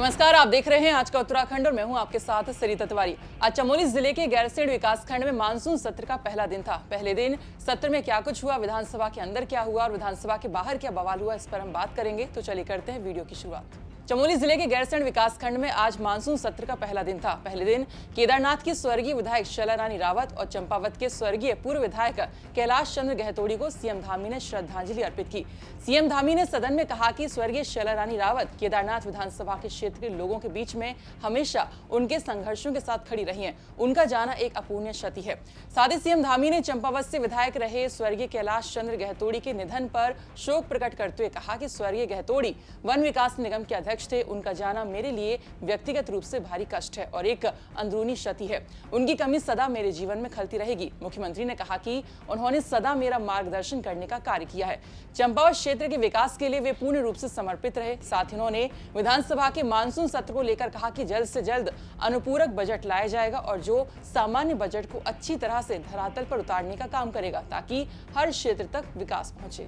नमस्कार, आप देख रहे हैं आज का उत्तराखंड और मैं हूं आपके साथ सरिता तिवारी। आज चमोली जिले के गैरसेण विकासखंड में मानसून सत्र का पहला दिन था। पहले दिन सत्र में क्या कुछ हुआ, विधानसभा के अंदर क्या हुआ और विधानसभा के बाहर क्या बवाल हुआ, इस पर हम बात करेंगे। तो चलिए करते हैं वीडियो की शुरुआत। चमोली जिले के गैरसेण विकासखंड में आज मानसून सत्र का पहला दिन था। पहले दिन केदारनाथ की स्वर्गीय विधायक शैला रानी रावत और चंपावत के स्वर्गीय पूर्व विधायक कैलाश चंद्र गहतोड़ी को सीएम धामी ने श्रद्धांजलि अर्पित की। सीएम धामी ने सदन में कहा कि स्वर्गीय शैला रानी रावत केदारनाथ विधानसभा के क्षेत्र के लोगों के बीच में हमेशा उनके संघर्षों के साथ खड़ी रही हैं। उनका जाना एक अपूर्णीय क्षति है। साथ ही सीएम धामी ने चंपावत से विधायक रहे स्वर्गीय कैलाश चंद्र गहतोड़ी के निधन पर शोक प्रकट करते हुए कहा कि स्वर्गीय गहतोड़ी वन विकास निगम के अध्यक्ष थे। उनका जाना मेरे लिए व्यक्तिगत रूप से भारी कष्ट है और एक अंदरूनी क्षति है। उनकी कमी सदा मेरे जीवन में खलती रहेगी। मुख्यमंत्री ने कहा कि उन्होंने सदा मेरा मार्गदर्शन करने का कार्य किया है। चंपावत क्षेत्र के विकास के लिए वे पूर्ण रूप से समर्पित रहे। साथ ही उन्होंने विधानसभा के मानसून सत्र को लेकर कहा कि जल्द से जल्द अनुपूरक बजट लाया जाएगा और जो सामान्य बजट को अच्छी तरह से धरातल पर उतारने का काम करेगा ताकि हर क्षेत्र तक विकास पहुंचे।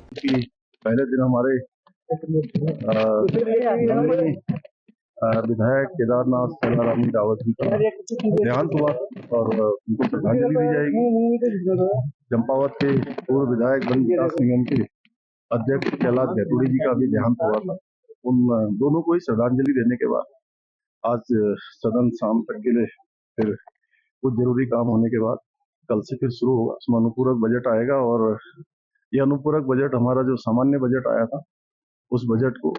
पहले दिन हमारे विधायक केदारनाथ शैला रानी रावत जी का देहांत हुआ और उनको श्रद्धांजलि दी जाएगी। चंपावत के पूर्व विधायक वन विकास निगम के अध्यक्ष कैलाश गहतोड़ी जी का भी देहांत हुआ था। उन दोनों को ही श्रद्धांजलि देने के बाद आज सदन शाम तक के लिए फिर कुछ जरूरी काम होने के बाद कल से फिर शुरू होगा। उसमें अनुपूरक बजट आएगा और ये अनुपूरक बजट हमारा जो सामान्य बजट आया था उस बजट को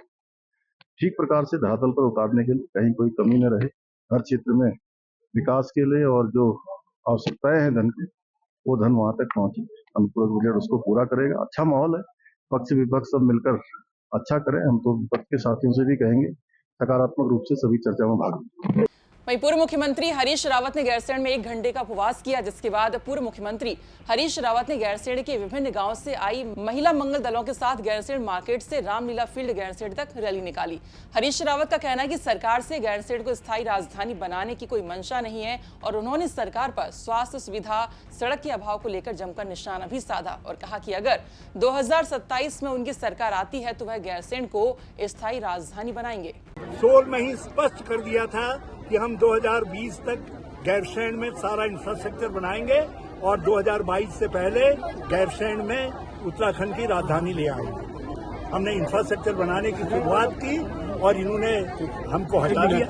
ठीक प्रकार से धरातल पर उतारने के लिए कहीं कोई कमी न रहे, हर क्षेत्र में विकास के लिए और जो आवश्यकताएं हैं धन की वो धन वहां तक पहुंचे। अनुपूरक बजट उसको पूरा करेगा। अच्छा माहौल है, पक्ष विपक्ष सब मिलकर अच्छा करें। हम तो विपक्ष के साथियों से भी कहेंगे सकारात्मक रूप से सभी चर्चा में भाग लें। वहीं पूर्व मुख्यमंत्री हरीश रावत ने गैरसेण में 1 घंटे का उपवास किया, जिसके बाद पूर्व मुख्यमंत्री हरीश रावत ने गैरसेण के विभिन्न गांवों से आई महिला मंगल दलों के साथ गैरसेण मार्केट से रामलीला फील्ड गैरसेण तक रैली निकाली। हरीश रावत का कहना है कि सरकार से गैरसेण को स्थायी राजधानी बनाने की कोई मंशा नहीं है और उन्होंने सरकार पर स्वास्थ्य सुविधा, सड़क के अभाव को लेकर जमकर निशाना भी साधा और कहा कि अगर 2027 में उनकी सरकार आती है तो वह गैरसेण को स्थायी राजधानी बनाएंगे। 16 में ही स्पष्ट कर दिया था कि हम 2020 तक गैरसेण में सारा इंफ्रास्ट्रक्चर बनाएंगे और 2022 से पहले गैरसेण में उत्तराखंड की राजधानी ले आएंगे। हमने इंफ्रास्ट्रक्चर बनाने की शुरुआत की और इन्होंने हमको हटा दिया,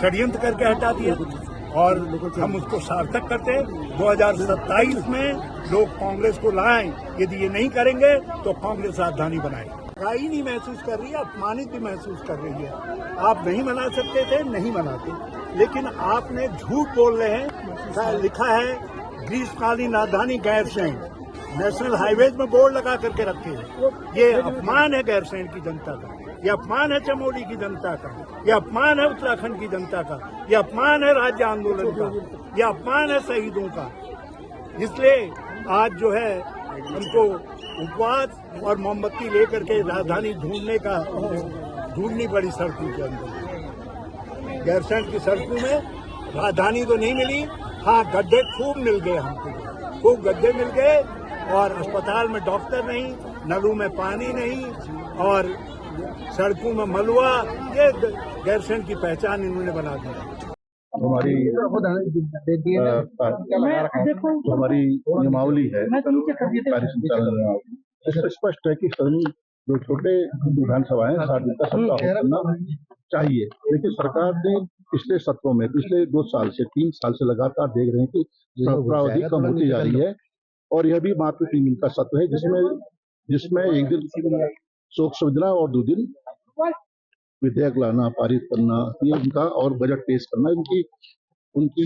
षड्यंत्र करके हटा दिया और हम उसको सार्थक करते 2027 में लोग कांग्रेस को लाएं। यदि ये नहीं करेंगे तो कांग्रेस राजधानी बनाएगी। राई नहीं महसूस कर रही है, अपमानित भी महसूस कर रही है। आप नहीं मना सकते थे, नहीं मनाते, लेकिन आपने झूठ बोल रहे हैं। लिखा है ग्रीष्मकालीन राजधानी गैरसेण, नेशनल हाईवेज में बोर्ड लगा करके रखे हैं। ये अपमान है गैरसेण की जनता का, ये अपमान है चमोली की जनता का, ये अपमान है उत्तराखंड की जनता का, ये अपमान है राज्य आंदोलन का, ये अपमान है शहीदों का। इसलिए आज जो है हमको उपवास और मोमबत्ती लेकर के राजधानी ढूंढनी पड़ी सड़कों के अंदर। गैरसेण की सड़कों में राजधानी तो नहीं मिली, हाँ गड्ढे खूब मिल गए, हमको खूब गड्ढे मिल गए और अस्पताल में डॉक्टर नहीं, नलों में पानी नहीं और सड़कों में मलबा। ये गैरसेण की पहचान इन्होंने बना दी। हमारी नियमावली है, कार्य संचालन इसमें स्पष्ट है कि सदन जो छोटे विधानसभा है 60 दिन का सप्ताह करना चाहिए। लेकिन सरकार ने पिछले सत्रों में पिछले 2 साल से 3 साल से लगातार देख रहे हैं कि सत्रावधि कम होती जा रही है और यह भी मात्र 3 दिन का सत्र है जिसमें 1 दिन शोक संवेदना और 2 दिन विधेयक लाना, पारित करना, ये उनका और बजट पेश करना उनकी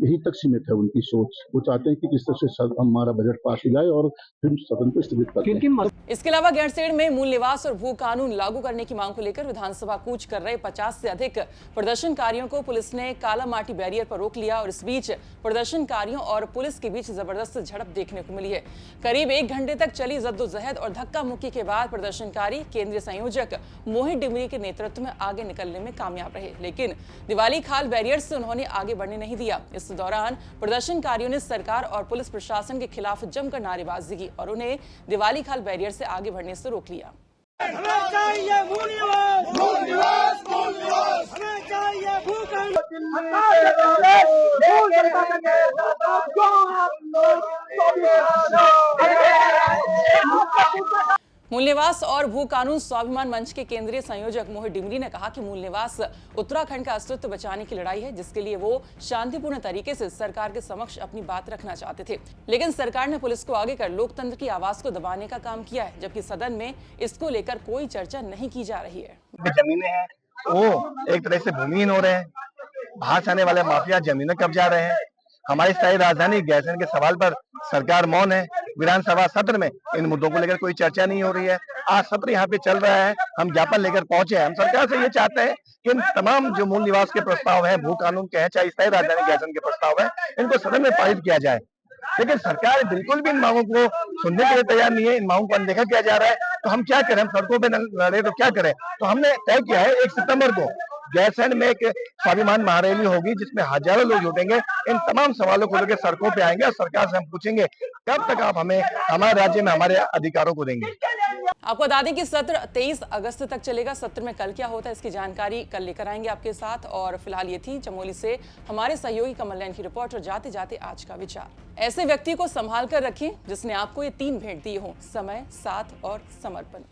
यही तक सीमित है। उनकी सोच, वो चाहते हैं कि किस तरह से हमारा बजट पास हो जाए और फिर सदन को स्थगित कर दें। इसके अलावा गैरसेण में मूल निवास और भू कानून लागू करने की मांग को लेकर विधानसभा कूच कर रहे 50 से अधिक प्रदर्शनकारियों को पुलिस ने काला माटी बैरियर पर रोक लिया और इस बीच प्रदर्शनकारियों और पुलिस के बीच जबरदस्त झड़प देखने को मिली है। करीब 1 घंटे तक चली जद्दोजहद और धक्का मुक्की के बाद प्रदर्शनकारी केंद्रीय संयोजक मोहित डिमरी के नेतृत्व में आगे निकलने में कामयाब रहे, लेकिन दिवाली खाल बैरियर से उन्होंने आगे बढ़ने नहीं दिया। इस दौरान प्रदर्शनकारियों ने सरकार और पुलिस प्रशासन के खिलाफ जमकर नारेबाजी की और उन्हें दिवाली खाल बैरियर से आगे बढ़ने से रोक लिया। हमें चाहिए मूल निवास, मूल निवास, मूल निवास। हमें चाहिए भूखंड। मूल निवास और भू कानून स्वाभिमान मंच के केंद्रीय संयोजक मोहित डिमरी ने कहा कि मूल निवास उत्तराखंड का अस्तित्व बचाने की लड़ाई है, जिसके लिए वो शांतिपूर्ण तरीके से सरकार के समक्ष अपनी बात रखना चाहते थे। लेकिन सरकार ने पुलिस को आगे कर लोकतंत्र की आवाज को दबाने का काम किया है, जबकि सदन में इसको लेकर कोई चर्चा नहीं की जा रही है। जमीनें हैं वो एक तरह से भूमिहीन हो रहे हैं, बाहर से आने वाले माफिया जमीनें कब्जा रहे हैं। हमारी स्थायी राजधानी गैरसैंण के सवाल पर सरकार मौन है। विधानसभा सत्र में इन मुद्दों को लेकर कोई चर्चा नहीं हो रही है। आज सत्र यहाँ पे चल रहा है, हम ज्ञापन लेकर पहुंचे हैं। हम सरकार से ये चाहते हैं कि इन तमाम जो मूल निवास के प्रस्ताव हैं, भू कानून के हैं, चाहे स्थायी राजधानी गैरसैंण के प्रस्ताव है, इनको सदन में पारित किया जाए। लेकिन सरकार बिल्कुल भी इन मांगों को सुनने के लिए तैयार नहीं है। इन मांगों को अनदेखा किया जा रहा है। तो हम क्या करें? हम सड़कों पे लड़े तो क्या करें? तो हमने तय किया है 1 सितंबर को गैरसैंण में एक स्वाभिमान महारैली होगी, जिसमें हजारों लोग जुटेंगे। इन तमाम सवालों को लेकर सड़कों पे आएंगे और सरकार से हम पूछेंगे कब तक आप हमें हमारे राज्य में हमारे अधिकारों को देंगे। आपको बता दें कि सत्र 23 अगस्त तक चलेगा। सत्र में कल क्या होता है इसकी जानकारी कल लेकर आएंगे आपके साथ। और फिलहाल ये थी चमोली से हमारे सहयोगी कमल नयन की रिपोर्ट। और जाते जाते आज का विचार, ऐसे व्यक्ति को संभाल कर रखें जिसने आपको ये 3 भेंट दी हो: समय, साथ और समर्पण।